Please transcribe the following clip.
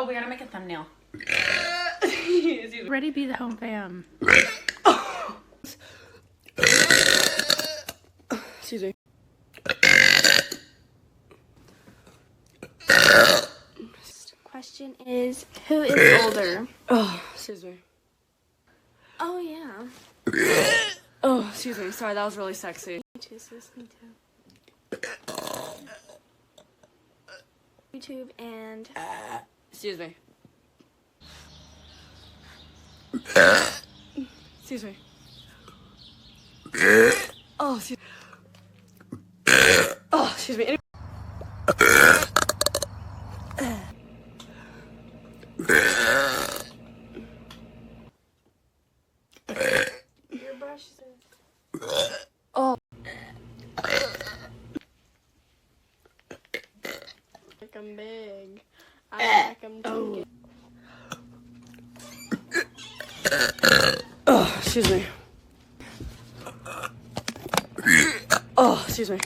Oh, we gotta make a thumbnail. Ready be the home fam. Excuse me. Question is, who is older? Oh, excuse me. Oh yeah. Oh, excuse me. Sorry, that was really sexy. Me too, sis, me too. YouTube and Excuse me. Excuse me. Oh, excuse me. Oh, excuse me. your brush says. Oh. Like I'm big. I like I'm too. Oh, excuse me. Oh, excuse me.